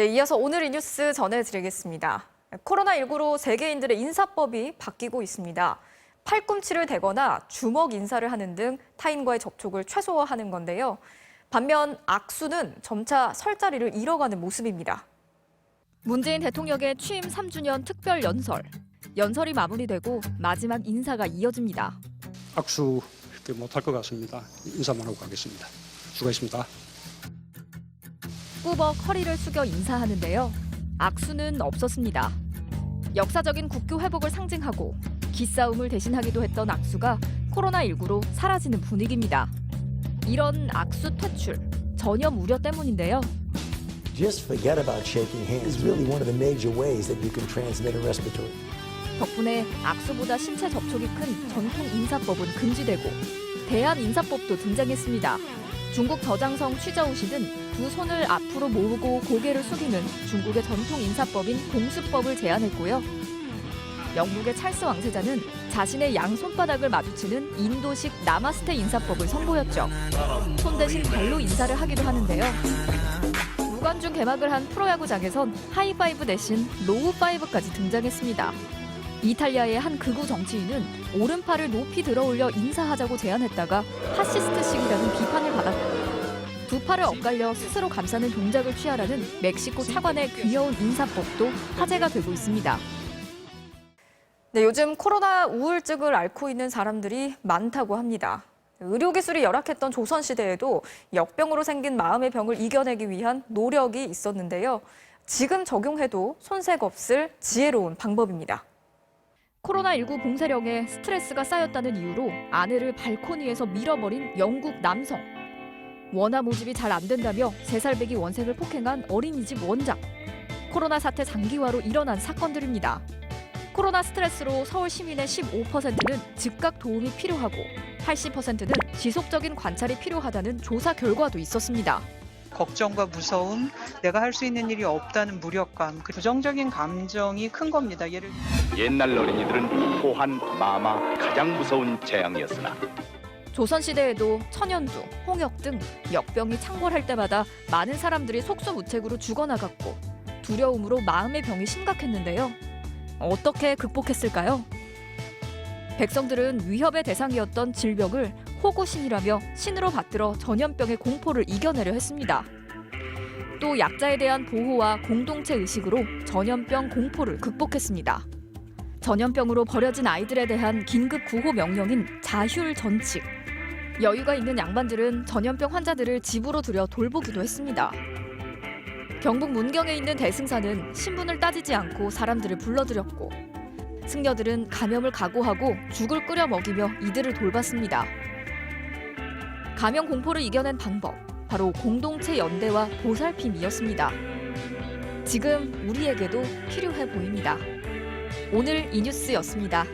네, 이어서 오늘 이 뉴스 전해드리겠습니다. 코로나19로 세계인들의 인사법이 바뀌고 있습니다. 팔꿈치를 대거나 주먹 인사를 하는 등 타인과의 접촉을 최소화하는 건데요. 반면 악수는 점차 설 자리를 잃어가는 모습입니다. 문재인 대통령의 취임 3주년 특별 연설. 연설이 마무리되고 마지막 인사가 이어집니다. 악수 이렇게 못할 것 같습니다. 인사만 하고 가겠습니다. 수고하셨습니다. 꾸벅 허리를 숙여 인사하는데요. 악수는 없었습니다. 역사적인 국교 회복을 상징하고 기싸움을 대신하기도 했던 악수가 코로나19로 사라지는 분위기입니다. 이런 악수 퇴출, 전염 우려 때문인데요. Just forget about shaking hands. It's really one of the major ways that you can transmit a respiratory. 덕분에 악수보다 신체 접촉이 큰 전통 인사법은 금지되고 대한 인사법도 등장했습니다. 중국 저장성 취저우시는 두 손을 앞으로 모으고 고개를 숙이는 중국의 전통 인사법인 공수법을 제안했고요. 영국의 찰스 왕세자는 자신의 양 손바닥을 마주치는 인도식 나마스테 인사법을 선보였죠. 손 대신 발로 인사를 하기도 하는데요. 무관중 개막을 한 프로야구장에선 하이파이브 대신 로우파이브까지 등장했습니다. 이탈리아의 한 극우 정치인은 오른팔을 높이 들어올려 인사하자고 제안했다가 파시스트식이라는 비판을 받았고 두 팔을 엇갈려 스스로 감싸는 동작을 취하라는 멕시코 차관의 귀여운 인사법도 화제가 되고 있습니다. 네, 요즘 코로나 우울증을 앓고 있는 사람들이 많다고 합니다. 의료기술이 열악했던 조선시대에도 역병으로 생긴 마음의 병을 이겨내기 위한 노력이 있었는데요. 지금 적용해도 손색 없을 지혜로운 방법입니다. 코로나19 봉쇄령에 스트레스가 쌓였다는 이유로 아내를 발코니에서 밀어버린 영국 남성. 원화 모집이 잘 안 된다며 3살배기 원생을 폭행한 어린이집 원장. 코로나 사태 장기화로 일어난 사건들입니다. 코로나 스트레스로 서울 시민의 15%는 즉각 도움이 필요하고 80%는 지속적인 관찰이 필요하다는 조사 결과도 있었습니다. 걱정과 무서움, 내가 할 수 있는 일이 없다는 무력감, 부정적인 감정이 큰 겁니다. 옛날 어린이들은 호환, 마마 가장 무서운 재앙이었으나 조선시대에도 천연두, 홍역 등 역병이 창궐할 때마다 많은 사람들이 속수무책으로 죽어나갔고 두려움으로 마음의 병이 심각했는데요. 어떻게 극복했을까요? 백성들은 위협의 대상이었던 질병을 호구신이라며 신으로 받들어 전염병의 공포를 이겨내려 했습니다. 또 약자에 대한 보호와 공동체 의식으로 전염병 공포를 극복했습니다. 전염병으로 버려진 아이들에 대한 긴급 구호 명령인 자율 전칙. 여유가 있는 양반들은 전염병 환자들을 집으로 들여 돌보기도 했습니다. 경북 문경에 있는 대승사는 신분을 따지지 않고 사람들을 불러들였고 승려들은 감염을 각오하고 죽을 끓여 먹이며 이들을 돌봤습니다. 감염 공포를 이겨낸 방법, 바로 공동체 연대와 보살핌이었습니다. 지금 우리에게도 필요해 보입니다. 오늘 이 뉴스였습니다.